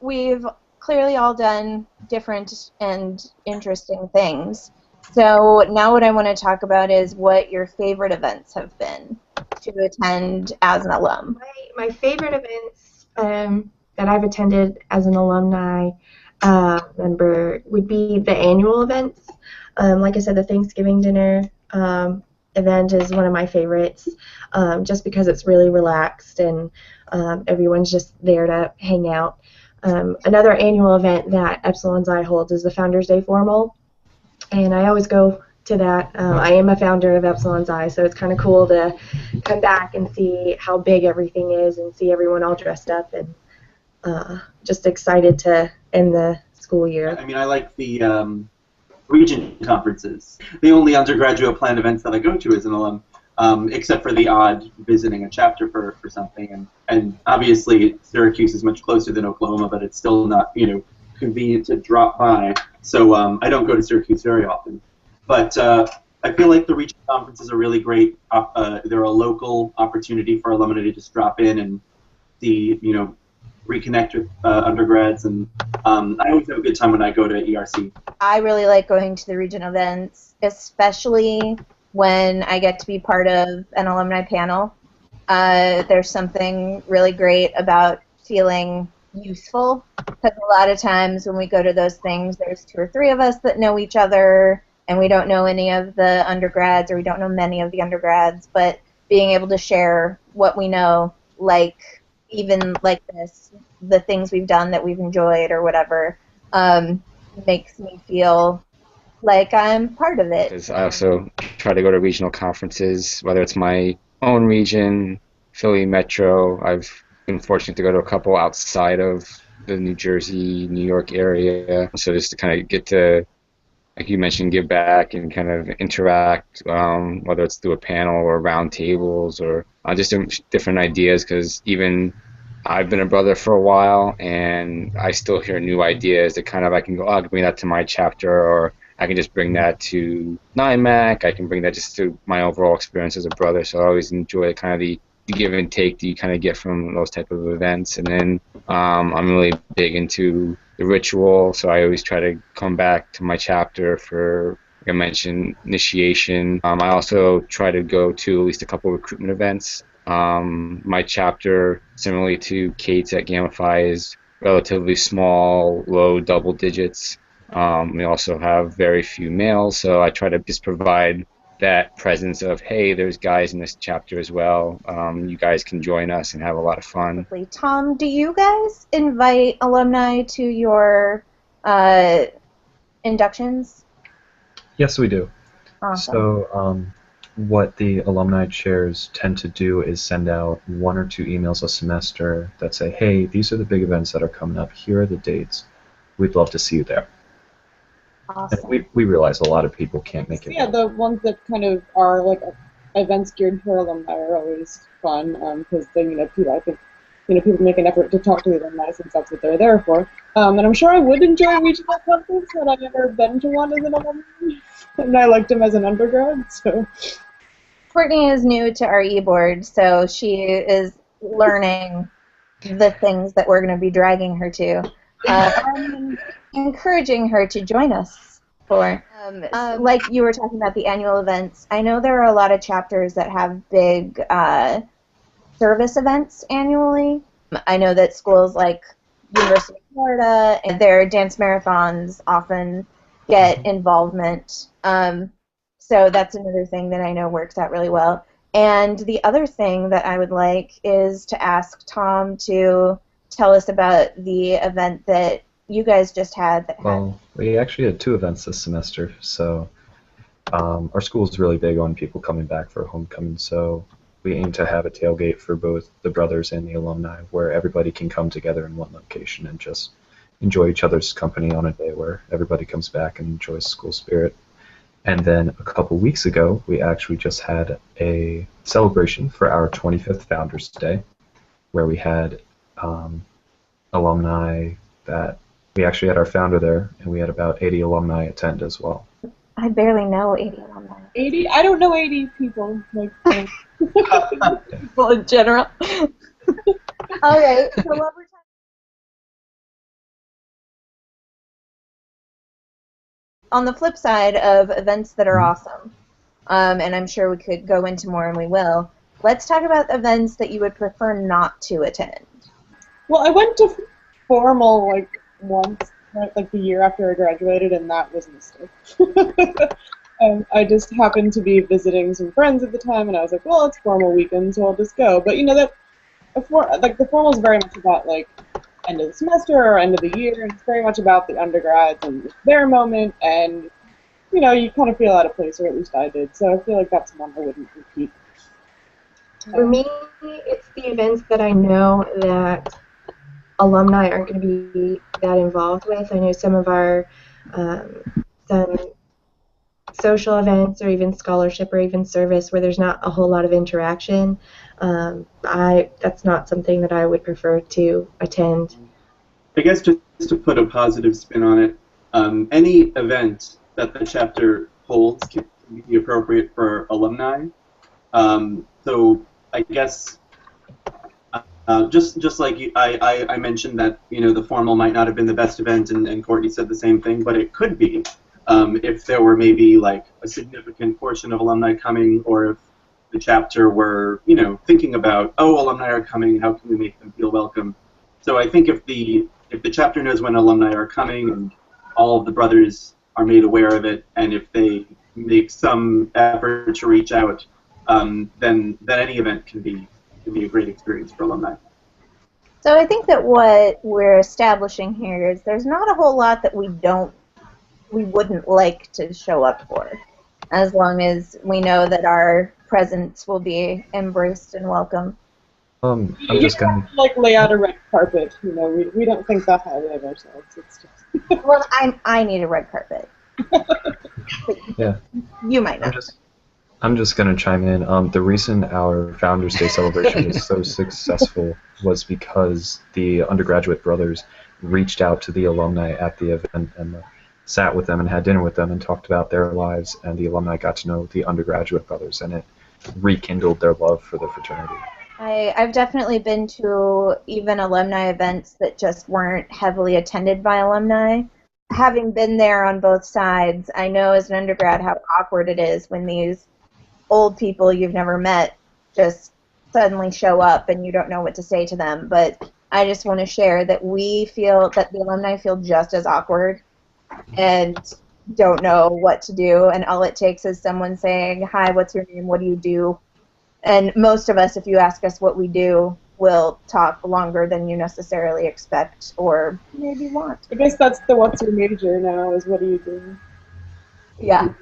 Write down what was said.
we've clearly all done different and interesting things. So now what I want to talk about is what your favorite events have been to attend as an alum. My favorite events that I've attended as an alumni member would be the annual events. Like I said, the Thanksgiving dinner event is one of my favorites, just because it's really relaxed and everyone's just there to hang out. Another annual event that Epsilon Xi holds is the Founders Day Formal, and I always go to that. I am a founder of Epsilon Xi, so it's kind of cool to come back and see how big everything is and see everyone all dressed up, and just excited to end the school year. I mean, I like the Regent conferences. The only undergraduate planned events that I go to as an alum, except for the odd visiting a chapter for something. And obviously Syracuse is much closer than Oklahoma, but it's still not, convenient to drop by. So I don't go to Syracuse very often. But I feel like the Regent conferences are really great. They're a local opportunity for alumni to just drop in and see, reconnect with undergrads, and I always have a good time when I go to ERC. I really like going to the Regent events, especially when I get to be part of an alumni panel. There's something really great about feeling useful, because a lot of times when we go to those things, there's 2 or 3 of us that know each other, and we don't know any of the undergrads, or we don't know many of the undergrads, but being able to share what we know, like even like this, the things we've done that we've enjoyed or whatever, makes me feel like I'm part of it. Because I also try to go to regional conferences, whether it's my own region, Philly Metro. I've been fortunate to go to a couple outside of the New Jersey, New York area. So just to kind of get to, like you mentioned, give back and kind of interact, whether it's through a panel or round tables or just different ideas, because even I've been a brother for a while and I still hear new ideas that kind of I can go, I can bring that to my chapter, or I can just bring that to NIMAC, I can bring that just to my overall experience as a brother. So I always enjoy kind of the give and take that you kind of get from those type of events. And then I'm really big into the ritual, so I always try to come back to my chapter for, like I mentioned, initiation. I also try to go to at least a couple recruitment events. My chapter, similarly to Kate's at Gamify, is relatively small, low double digits. We also have very few males, so I try to just provide that presence of, hey, there's guys in this chapter as well. You guys can join us and have a lot of fun. Tom, do you guys invite alumni to your inductions? Yes, we do. Awesome. So what the alumni chairs tend to do is send out 1 or 2 emails a semester that say, hey, these are the big events that are coming up. Here are the dates. We'd love to see you there. Awesome. And we realize a lot of people can't make it. Yeah, the ones that kind of are like events geared for alumni are always fun, because then people, I think, people make an effort to talk to the alumni since that's what they're there for. And I'm sure I would enjoy a regional conference, but I've never been to one as an alumni, and I liked them as an undergrad. So Courtney is new to our e-board, so she is learning the things that we're going to be dragging her to. I'm encouraging her to join us for. Like you were talking about the annual events, I know there are a lot of chapters that have big service events annually. I know that schools like University of Florida and their dance marathons often get involvement. So that's another thing that I know works out really well. And the other thing that I would like is to ask Tom to tell us about the event that you guys just had. Well, we actually had 2 events this semester, so our school is really big on people coming back for homecoming, so we aim to have a tailgate for both the brothers and the alumni where everybody can come together in one location and just enjoy each other's company on a day where everybody comes back and enjoys school spirit. And then a couple weeks ago, we actually just had a celebration for our 25th Founders Day, where we had alumni that we actually had our founder there, and we had about 80 alumni attend as well. I barely know 80 alumni. 80? I don't know 80 people. Like People in general. All right, so what we're on the flip side of events that are awesome, and I'm sure we could go into more, and we will, let's talk about events that you would prefer not to attend. Well, I went to formal like once, right, like the year after I graduated, and that was a mistake. I just happened to be visiting some friends at the time, and I was like, well, it's formal weekend, so I'll just go. But you know that, like the formal is very much about like end of the semester or end of the year, and it's very much about the undergrads and their moment, and you know you kind of feel out of place, or at least I did. So I feel like that's one I wouldn't repeat. For me, it's the events that I know that alumni aren't going to be that involved with. I know some of our some social events or even scholarship or even service where there's not a whole lot of interaction. That's not something that I would prefer to attend. I guess just to put a positive spin on it, any event that the chapter holds can be appropriate for alumni. So I guess just like I mentioned that the formal might not have been the best event, and Courtney said the same thing, but it could be if there were maybe like a significant portion of alumni coming, or if the chapter were thinking about, oh, alumni are coming, how can we make them feel welcome? So I think if the chapter knows when alumni are coming and all of the brothers are made aware of it, and if they make some effort to reach out, then any event can be a great experience for alumni. So I think that what we're establishing here is there's not a whole lot that we wouldn't like to show up for, as long as we know that our presence will be embraced and welcome. I'm You just don't gonna. have to, like lay out a red carpet. We don't think that highly of ourselves. It's just Well, I need a red carpet. Yeah. You might not. I'm just gonna chime in. The reason our Founders Day celebration was so successful was because the undergraduate brothers reached out to the alumni at the event and sat with them and had dinner with them and talked about their lives, and the alumni got to know the undergraduate brothers, and it rekindled their love for the fraternity. I've definitely been to even alumni events that just weren't heavily attended by alumni. Having been there on both sides, I know as an undergrad how awkward it is when these old people you've never met just suddenly show up and you don't know what to say to them. But I just want to share that we feel that the alumni feel just as awkward and don't know what to do, and all it takes is someone saying, hi, what's your name, what do you do? And most of us, if you ask us what we do, will talk longer than you necessarily expect or maybe want. I guess that's the what's your major now is what do you do? Yeah,